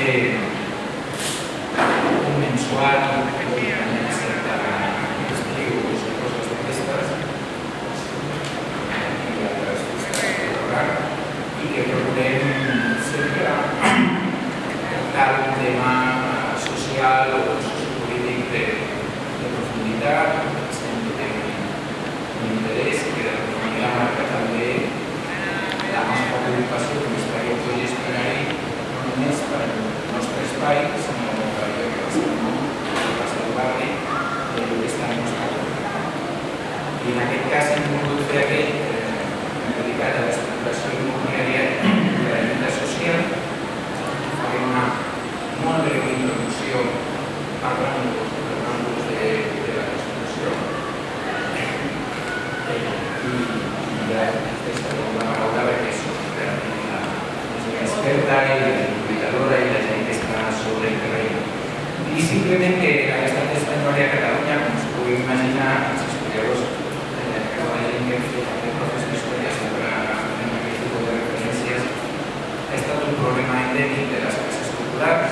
un mensual, una certa estius i coses d'aquestes, i altres festes de program, i que procurem sempre tractar un tema social o sociopolític de profunditat, interès i que d'alguna manera marca també la nostra preocupació com a espai autogestionari no només per al nostre espai, sinó per allò que passa al món, que passa al barri, que està al nostre comunitat. I en aquest cas hem volgut fer aquest dedicat a l'estructuració immobiliària de la lluita social. Faré una molt breu introducció parlant-vos de la construcció. I ja estarem la paraula perquè soc realment l'experta i la lluitadora i la gent que està sobre el terreny. I simplement que a l'estat espanyol i a Catalunya, com us pugueu imaginar, els historiadors de la gent que hem fet aquest professor d'història sempre en aquest tipus de referències, ha estat un problema endèmic de les classes populars.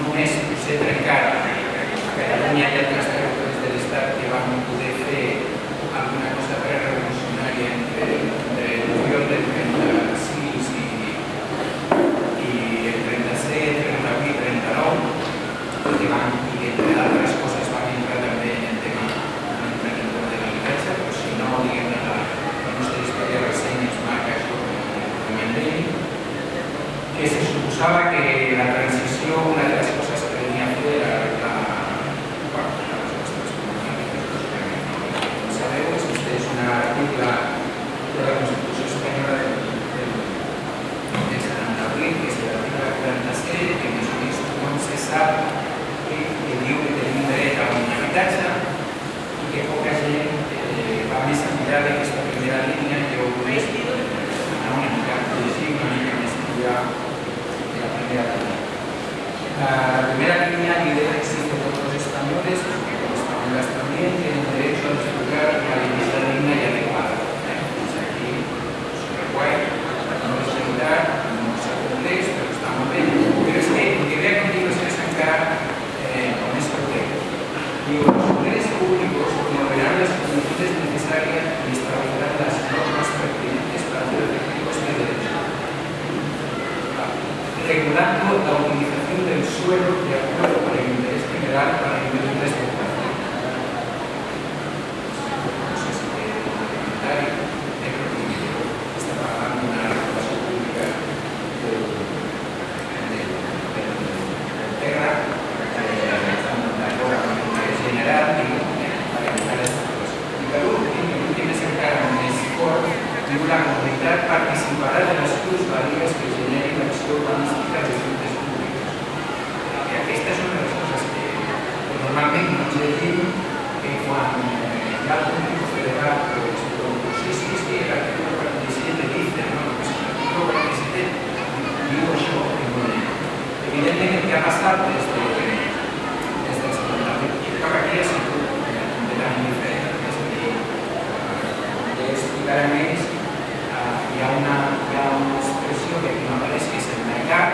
Només potser trencar a Catalunya i altres territoris de l'estat que van poder fer alguna cosa pre-revolucionària entre el juliol del 36 i el 37, 38 i 39, i que entre altres coses van entrar també en el tema de l'habitatge, però si no, diguem, la nostra història recent ens marca això com a endèmic, que se suposava que la transició, una de les coses que venia a fer era un article de la Constitució espanyola del 78, que és l'article 47, que més o menys tothom se sap que diu que tenim dret a un habitatge i que poca gent va més enllà d'aquesta primera línia. Jo vull anar una mica a llegir, una mica més enllà de la primera línia. La primera línea lidera el éxito de todos los españoles, porque los españoles también tienen derecho a disfrutar de una vivienda digna y adecuada. Aquí, super guay, no es regular, no es complex, pero está muy bien. Pero es que lo que ve a continuación es encarar con este tema. Digo, los poderes públicos promoverán las condiciones necesarias y establecerán las normas pertinentes para hacer efectivo este derecho, regulando la utilización del suelo de acuerdo con el interés general para diferentes poblaciones. No sé si el comentario está pagando una regulación pública de Terra, estando de acuerdo con el interés general para evitar esta regulación. Y por último, tiene cercano un esfuerzo de la comunidad participará de las plusvalías que generen l'acció urbanística de centres públics. Aquesta és una de les coses que normalment no ens llegim, que quan hi ha algun tipus de debat, sí, que l'article 47 dice, no, pues l'article 47 diu això, que no és. Evidentment, el que ha passat des del 78 cap aquí ha sigut completament diferent. És a dir, com explicar més, hi ha una expressió que no apareix, que és el mercat,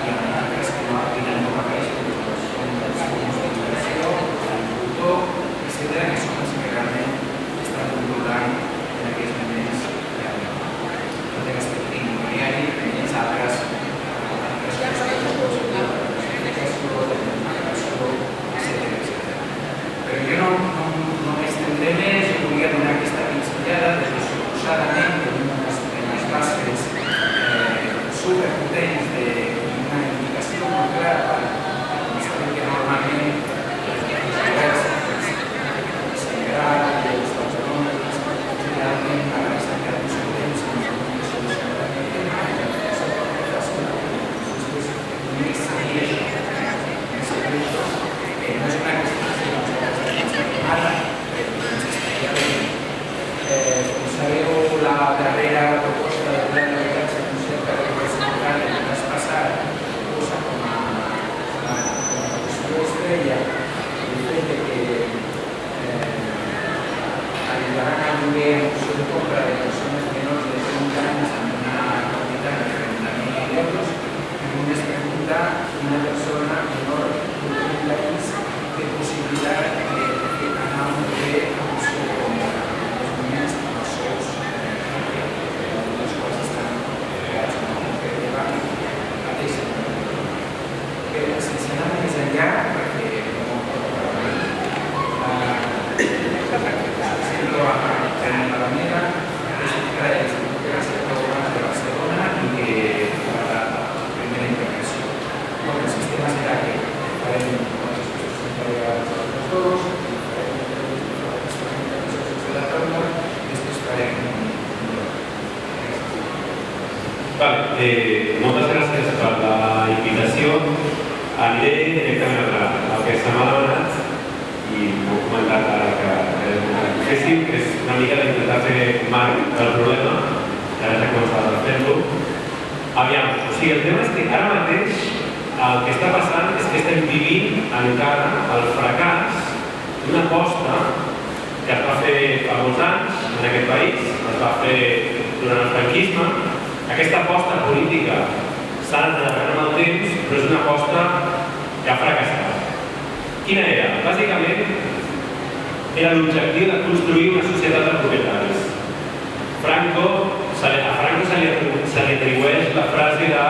hi ha altres que no apareix, que són els punts d'inversió, l'agricultor, etc., que són els que realment estan controlant en aquests moments tot l'aspecte immobiliari, i altres qüestions de planificació, de planificació, etc. Però jo no m'estendré més, jo volia donar aquesta pinzellada de que suposadament tenim unes bases superpotents d'una indicació molt clara per saber que normalment els governs generals, els autònoms, generalment apareixen cada dos temps en els moments de solucionar el tema, i la fase de només seguir això, que no és una qüestió que nosaltres tenim ara, ens estaria bé. Com sabeu, la darrera proposta del pla d'habitatge concepte de representant el mes passat posa com a qüestió estrella el fet que ajudaran a lloguer en opció de compra de persones menors de 30 anys amb una quantitat de 30.000 euros en un moltes gràcies per la invitació. Aniré directament al que se m'ha demanat i m'ho he comentat ara que féssim, que és una mica d'intentar fer marc del problema, que ara ja començat a fer-lo. Aviam, o sigui, el tema és que ara mateix el que està passant és que estem vivint encara el fracàs d'una aposta que es va fer fa molts anys en aquest país, es va fer durant el franquisme. Aquesta aposta política s'ha anat allargant amb el temps, però és una aposta que ha fracassat. Quina era? Bàsicament, era l'objectiu de construir una societat de propietaris. A Franco se li atribueix la frase de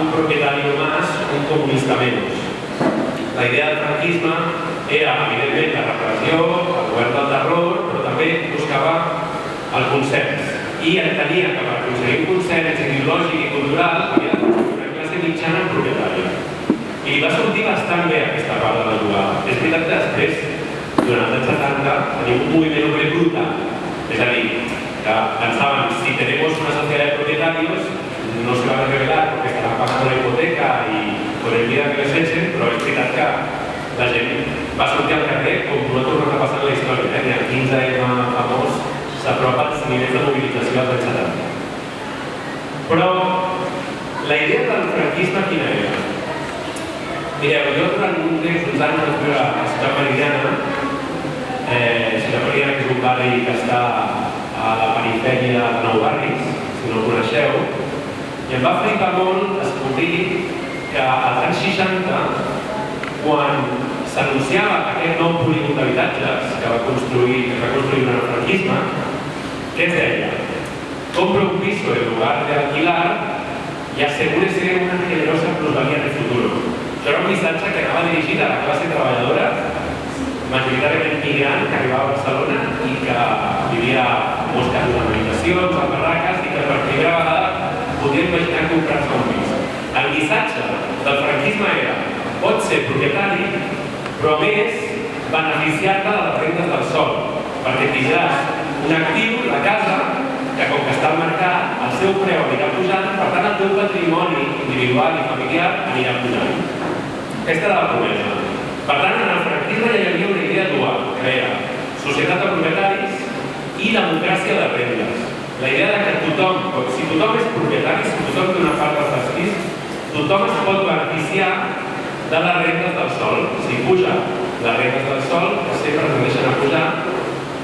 un propietario más, un comunista menos. La idea del franquisme era, evidentment, la repressió, el govern del terror, però també buscava el consens. I entenia que per aconseguir un consens ideològic i cultural havia de construir una classe mitjana propietària. I va sortir bastant bé aquesta part de la jugada. És veritat que després, durant els anys 70, tenim un moviment obrer brutal. És a dir, que pensaven, si tenemos una sociedad de propietarios, no se van a revelar porque estarán pagando la hipoteca y por el vida que les echen, però és veritat que la gent va sortir al carrer com no ha tornat a passar en la història. Ni el 15M famós s'apropa als nivells de mobilització dels anys 70. Però la idea del franquisme quina era? Mireu, jo durant uns anys vaig viure a Ciutat Meridiana. Ciutat Meridiana, que és un barri que està a la perifèria de Nou Barris, si no el coneixeu, i em va flipar molt descobrir que als anys 60, quan s'anunciava aquest nou polígon d'habitatges que va construir durant el franquisme, què es deia? Compra un piso en lugar de alquilar y asegúrese una generosa plusvalía en el futuro. Això era un missatge que anava dirigit a la classe treballadora, majoritàriament migrant, que arribava a Barcelona i que vivia en molts casos en habitacions, en barraques, i que per primera vegada podia imaginar comprar-se un pis. El missatge del franquisme era: pots ser propietari, però a més beneficiar-te de les rendes del sol, perquè tindràs un actiu, la casa, que com que està al mercat, el seu preu anirà pujant, per tant el teu patrimoni individual i familiar anirà pujant. Aquesta era la promesa. Per tant, en el franquisme ja hi havia una idea dual, que era societat de propietaris i democràcia de rendes. La idea de que tothom, si tothom és propietari, si tothom té una part dels pis, tothom es pot beneficiar de les rendes del sol. Si puja les rendes del sol, que sempre es deixen a pujar,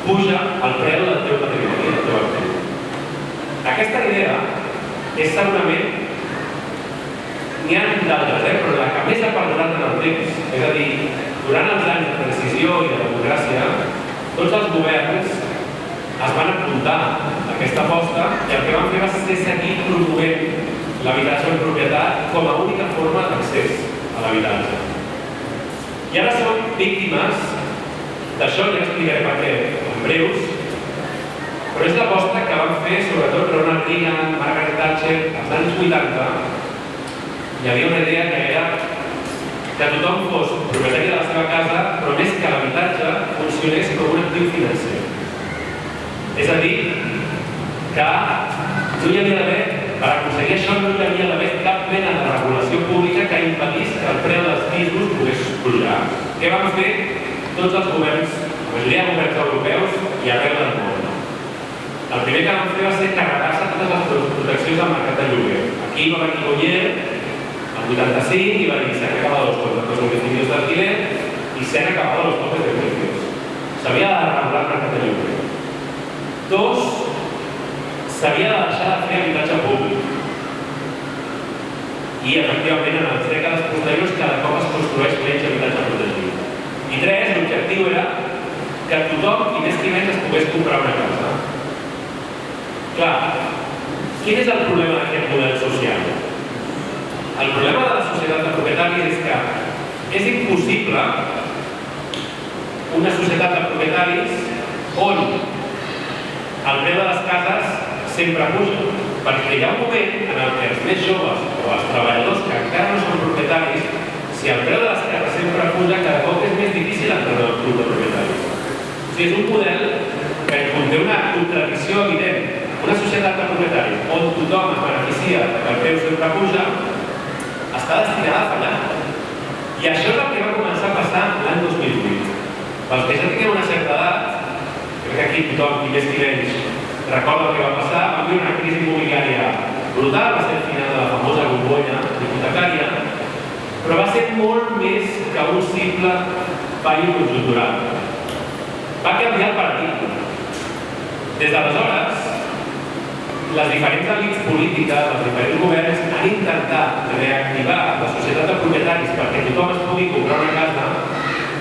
puja el preu del teu patrimoni, del teu actiu. Aquesta idea és segurament, n'hi ha d'altres, però la que més ha perdurat en el temps. És a dir, durant els anys de transició i de democràcia, tots els governs es van apuntar a aquesta aposta i el que van fer va ser seguir promovent l'habitatge en propietat com a única forma d'accés a l'habitatge. I ara som víctimes d'això, ja explicaré per què en breus, però és l'aposta que van fer sobretot Ronald Reagan, Margaret Thatcher, als anys 80. Hi havia una idea que era que tothom fos propietari de la seva casa, però més que l'habitatge funcionés com un actiu financer. És a dir, que no hi havia d'haver, per aconseguir això, no hi havia d'haver cap mena de regulació pública que impedís que el preu dels pisos pogués pujar. Què van fer tots els governs, la majoria de governs europeus i arreu del món? El primer que van fer va ser carregar-se totes les proteccions del mercat de lloguer. Aquí va venir Goyer, el 85, i va dir: se han acabado los contratos indefinidos de alquiler y se han acabado los topes de precios. S'havia de regular el mercat de lloguer. Dos, s'havia de deixar de fer habitatge públic. I, efectivament, en les dècades posteriors cada cop es construeix menys habitatge protegit. I tres, l'objectiu era que tothom, i més que menys, es pogués comprar una casa. Clar, quin és el problema d'aquest model social? El problema de la societat de propietaris és que és impossible una societat de propietaris on el preu de les cases sempre puja, perquè hi ha un moment en el que els més joves o els treballadors que encara no són propietaris, si el preu de les cases sempre puja, cada cop és més difícil entrar en el club de propietaris. O sigui, és un model que conté una contradicció evident. Una societat de propietaris on tothom es beneficia profecia que el preu sempre puja, està destinada a fallar. I això és el que va començar a passar l'any 2008. Pels que ja tinguem una certa edat, crec que aquí tothom, qui més qui menys, recorda el que va passar, va haver una crisi immobiliària brutal, va ser el final de la famosa bombolla hipotecària, però va ser molt més que un simple fall conjuntural. Va canviar el paradigma. Des d'aleshores, les diferents elits polítiques, els diferents governs han intentat reactivar la societat de propietaris perquè tothom es pugui comprar una casa,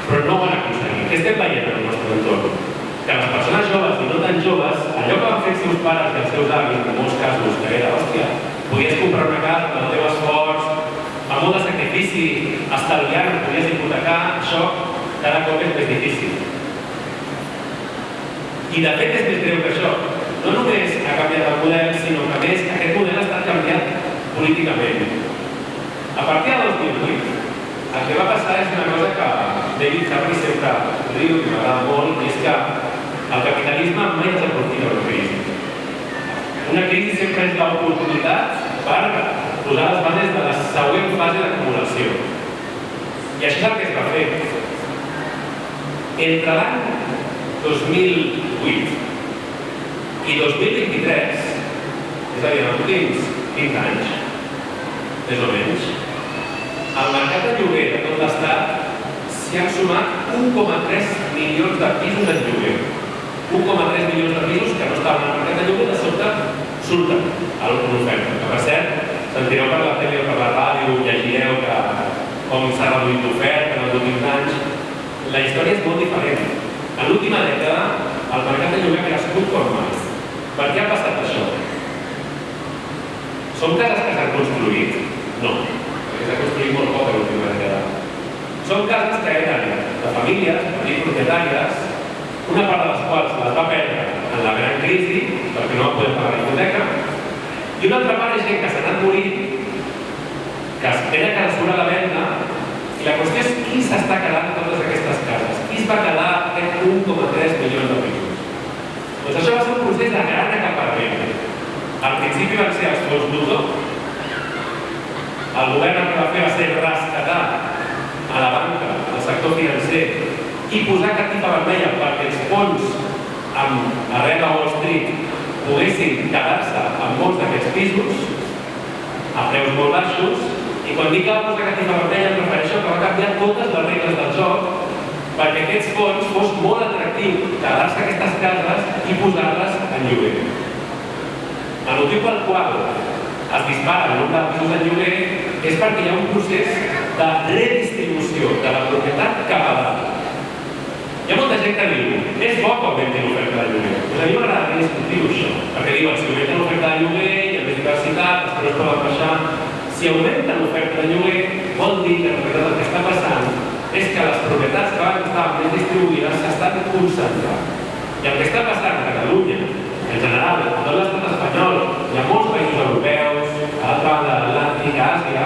però no ho han aconseguit. Què estem veient en el nostre entorn? Que les persones joves i no tan joves, allò que van fer els seus pares i els seus avis, en molts casos, que era, hòstia, podies comprar una casa amb el teu esforç, amb molt de sacrifici, estalviant, podies hipotecar, això cada cop és més difícil. I de fet és més greu que això. No només ha canviat el model, sinó que a més aquest model ha estat canviat políticament. A partir del 2008, el que va passar és una cosa que David Harvey sempre diu i m'agrada molt, i és que el capitalisme mai desaprofita una crisi. Una crisi sempre és l'oportunitat per posar les bases de la següent fase d'acumulació. I això és el que es va fer. Entre l'any 2008 i 2023, és a dir, en els últims 20 anys, més o menys, al mercat de lloguer de tot l'estat s'hi han sumat 1,3 milions de pisos en lloguer. 1,3 milions de pisos que no estaven al mercat de lloguer, de sobte surten a l'oferta. Que per cert, sentireu per la tele o per la ràdio, llegireu com s'ha reduït l'oferta en els últims anys. La història és molt diferent. En l'última dècada, el mercat de lloguer ha crescut com mai. Per què ha passat això? Són cases que s'han construït? No, perquè s'ha construït molt poc a l'última dècada. Són cases que eren de famílies, petites propietàries, una part de les quals les va perdre en la gran crisi, perquè no va poder pagar la hipoteca, i una altra part és gent que s'ha anat morint, que es tenen que assurar la venda, i la qüestió és qui s'està quedant totes aquestes cases. Qui es va quedar aquest 1,3 milions de pisos? Doncs això va ser un procés de gran acaparament. Al principi van ser els fons voltor. El govern el que va fer va ser rescatar a la banca, al sector financer, i posar catifa vermella perquè els fons arrel de Wall Street poguessin quedar-se amb molts d'aquests pisos a preus molt baixos. I quan dic que va posar catifa vermella em refereixo que va canviar totes les regles del joc perquè aquests fons fos molt atractiu quedar-se aquestes cases i posar-les en lloguer. El motiu pel qual es dispara el nombre de pisos en lloguer és perquè hi ha un procés de redistribució de la propietat cap a dalt. Hi ha molta gent que diu, és bo que augmenti l'oferta de lloguer. Doncs a mi m'agradaria discutir això, perquè diuen, si augmenta l'oferta de lloguer, hi ha més diversitat, els preus poden baixar. Si augmenta l'oferta de lloguer, vol dir que en realitat el que està passant és que les propietats que van estar més distribuïdes s'estan concentrant. I el que està passant a Catalunya, en general, a tot l'estat espanyol i a molts països europeus, a l'altra banda de l'Atlàntic, a Àsia,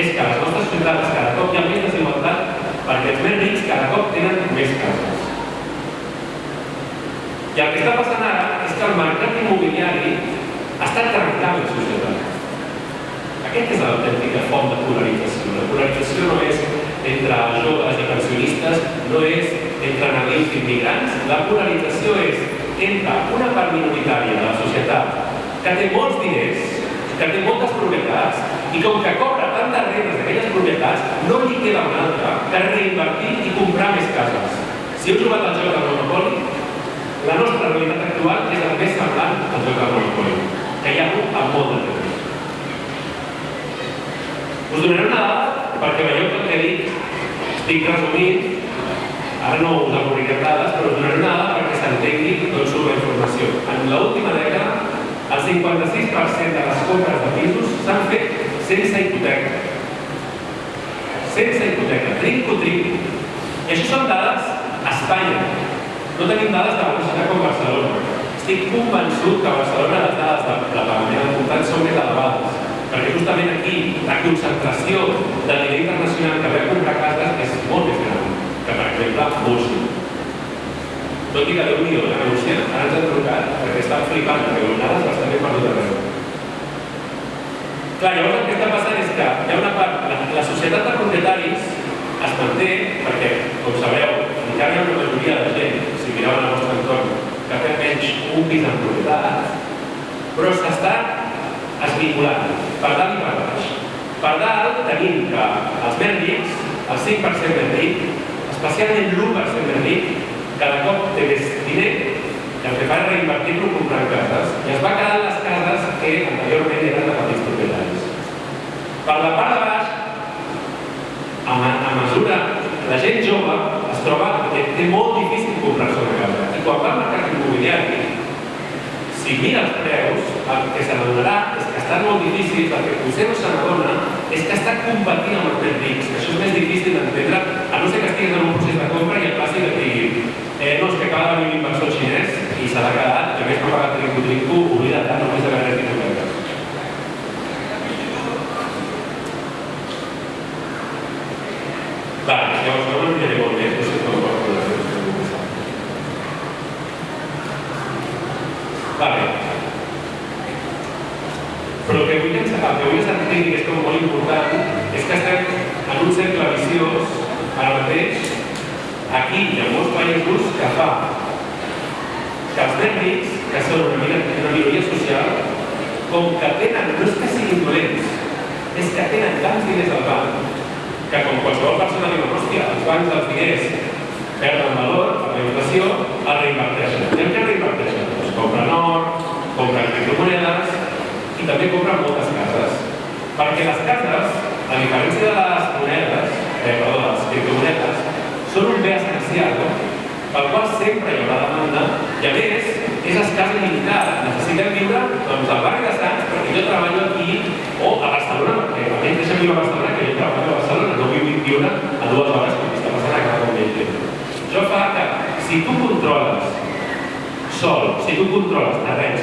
és que a les nostres ciutats cada cop hi ha més desigualtat perquè els més rics cada cop tenen més cases. I el que està passant ara és que el mercat immobiliari està trencant la societat. Aquesta és l'autèntica font de polarització. La polarització no és entre joves i pensionistes, no és entre nadius i immigrants. La polarització és entre una part minoritària de la societat que té molts diners, que té moltes propietats, i com que cobra tantes rendes d'aquelles propietats, no li queda una altra que reinvertir i comprar més cases. Si heu jugat al joc del Monopoli, la nostra realitat actual és el més semblant al joc del Monopoli, que hi ha hagut a molt de temps. Us donaré una dada perquè veieu que el que dic estic resumint, ara no us avorriré dades, però us donaré una dada perquè s'entengui d'on surt la informació. En l'última dècada, el 56% de les compres de pisos s'han fet sense hipoteca. Sense hipoteca, trinco-trinco. I això són dades a Espanya. No tenim dades de una ciutat com Barcelona. Estic convençut que a Barcelona les dades de pagament al comptant són més elevades. Perquè justament aquí la concentració de nivell internacional que ve a comprar cases és molt més gran que, per exemple, Múrcia. Tot i que Déu-n'hi-do, la Múrcia ara ens han trucat perquè estan flipant, perquè les dades les també perdut arreu. Clar, llavors el que està passant és que hi ha una part, la societat de propietaris es manté perquè, com sabeu, encara hi ha una majoria de gent, si mireu en el vostre entorn, que té menys un pis en propietat, però s'està esmiculant per dalt i per baix. Per dalt tenim que els més rics, el 5% més ric, especialment l'1% més ric, cada cop té més diner i el que fa és reinvertir-lo comprant cases i es va quedar les cases que anteriorment eren de petits propietaris. Per la part de baix, a mesura que la gent jove es troba que té molt difícil comprar-se una casa i quan va al mercat immobiliari, si mira els preus, el que se n'adonarà és que està molt difícil perquè potser no se n'adona és que està competint amb els més rics, que això és més difícil d'entendre, a no ser que estiguis en un procés de compra i et passi que et digui no, és que acaba de venir un inversor xinès i se l'ha quedat, i a més no ha pagat trinco, oblida't, no només de veure res d'hipoteques. Vale, llavors no m'enviaré molt més, no sé com pot posar. Vale. Però el que vull que s'entengui, que és com molt important, és que estem en un cercle viciós, ara mateix, aquí i en molts països, que fa que els més rics, que són una minoria social, com que tenen, no és que siguin dolents, és que tenen tants diners al banc, que com qualsevol persona diu, hòstia, els bancs dels diners perden valor per la inflació, el reinverteixen. I en què reinverteixen? Doncs compren or, compren criptomonedes i també compren moltes cases. Perquè les cases, a diferència de les monedes, de les criptomonedes, són un bé essencial, pel qual sempre hi haurà demanda i a més és escàs i limitat. Necessitem viure al barri de Sants perquè jo treballo aquí o a Barcelona, perquè a mi em deixa viure a Barcelona que jo treballo a Barcelona, no vull viure a 2 hores com està passant a cada moment. Això fa que si tu controles sol, si tu controles terrenys